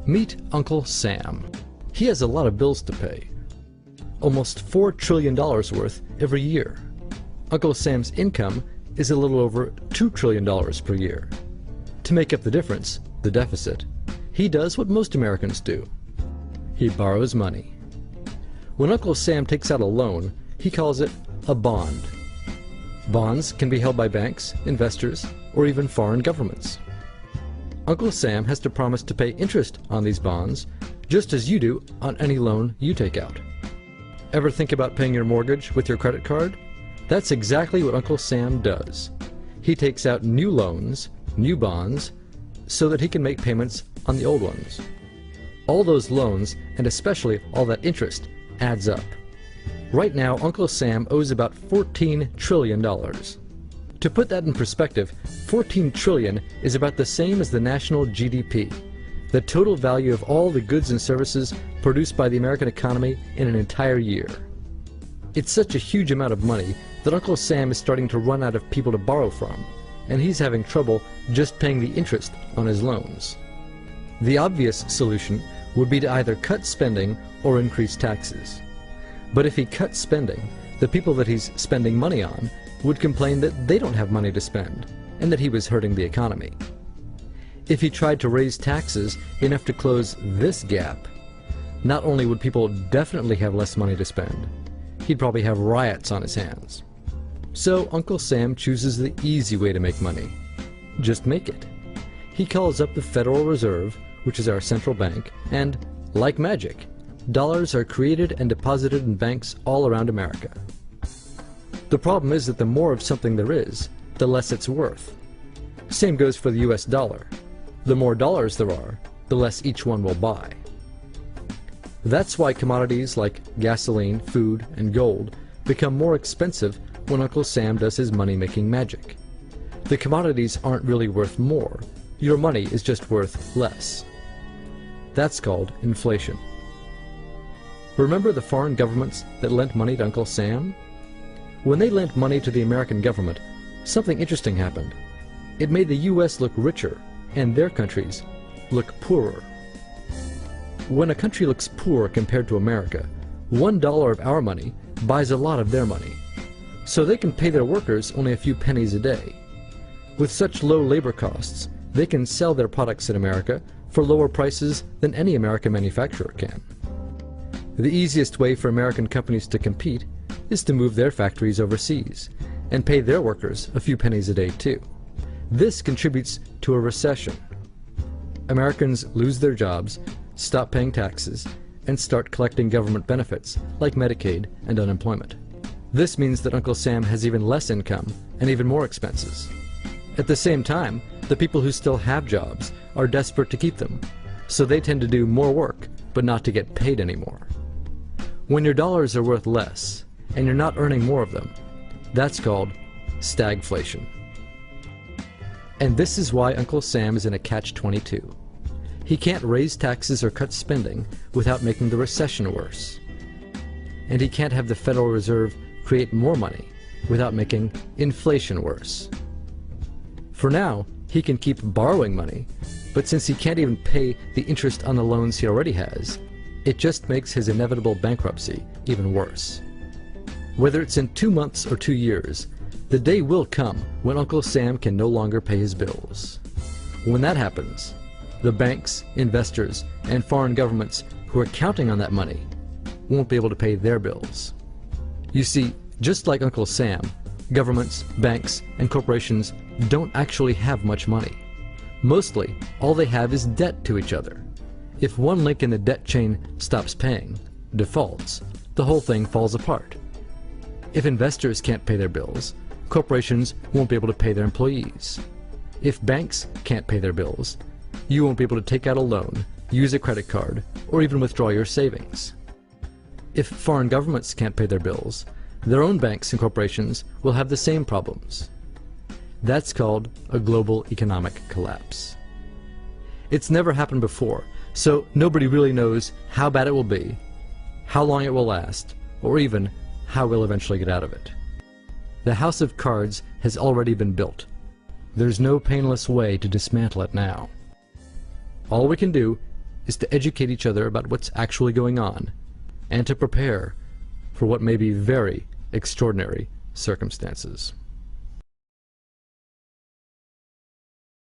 Meet Uncle Sam. He has a lot of bills to pay. Almost $4 trillion worth every year. Uncle Sam's income is a little over $2 trillion per year. To make up the difference, the deficit, he does what most Americans do. He borrows money. When Uncle Sam takes out a loan, he calls it a bond. Bonds can be held by banks, investors, or even foreign governments. Uncle Sam has to promise to pay interest on these bonds, just as you do on any loan you take out. Ever think about paying your mortgage with your credit card? That's exactly what Uncle Sam does. He takes out new loans, new bonds, so that he can make payments on the old ones. All those loans, and especially all that interest, adds up. Right now, Uncle Sam owes about $14 trillion. To put that in perspective, $14 trillion is about the same as the national GDP, the total value of all the goods and services produced by the American economy in an entire year. It's such a huge amount of money that Uncle Sam is starting to run out of people to borrow from, and he's having trouble just paying the interest on his loans. The obvious solution would be to either cut spending or increase taxes. But if he cuts spending, the people that he's spending money on would complain that they don't have money to spend, and that he was hurting the economy. If he tried to raise taxes enough to close this gap, not only would people definitely have less money to spend, he'd probably have riots on his hands. So Uncle Sam chooses the easy way to make money. Just make it. He calls up the Federal Reserve, which is our central bank, and, like magic, dollars are created and deposited in banks all around America. The problem is that the more of something there is, the less it's worth. Same goes for the US dollar. The more dollars there are, the less each one will buy. That's why commodities like gasoline, food, and gold become more expensive when Uncle Sam does his money-making magic. The commodities aren't really worth more. Your money is just worth less. That's called inflation. Remember the foreign governments that lent money to Uncle Sam? When they lent money to the American government, something interesting happened. It made the US look richer, and their countries look poorer. When a country looks poor compared to America, $1 of our money buys a lot of their money. So they can pay their workers only a few pennies a day. With such low labor costs, they can sell their products in America for lower prices than any American manufacturer can. The easiest way for American companies to compete is to move their factories overseas and pay their workers a few pennies a day too. This contributes to a recession. Americans lose their jobs, stop paying taxes, and start collecting government benefits like Medicaid and unemployment. This means that Uncle Sam has even less income and even more expenses. At the same time, the people who still have jobs are desperate to keep them, so they tend to do more work but not to get paid anymore. When your dollars are worth less and you're not earning more of them, that's called stagflation. And this is why Uncle Sam is in a catch-22. He can't raise taxes or cut spending without making the recession worse. And he can't have the Federal Reserve create more money without making inflation worse. For now, he can keep borrowing money, but since he can't even pay the interest on the loans he already has, it just makes his inevitable bankruptcy even worse. Whether it's in 2 months or 2 years, the day will come when Uncle Sam can no longer pay his bills. When that happens, the banks, investors, and foreign governments who are counting on that money won't be able to pay their bills. You see, just like Uncle Sam, governments, banks, and corporations don't actually have much money. Mostly, all they have is debt to each other. If one link in the debt chain stops paying, defaults, the whole thing falls apart. If investors can't pay their bills, corporations won't be able to pay their employees. If banks can't pay their bills, you won't be able to take out a loan, use a credit card, or even withdraw your savings. If foreign governments can't pay their bills, their own banks and corporations will have the same problems. That's called a global economic collapse. It's never happened before, so nobody really knows how bad it will be, how long it will last, or even how we'll eventually get out of it. The house of cards has already been built. There's no painless way to dismantle it now. All we can do is to educate each other about what's actually going on, and to prepare for what may be very extraordinary circumstances.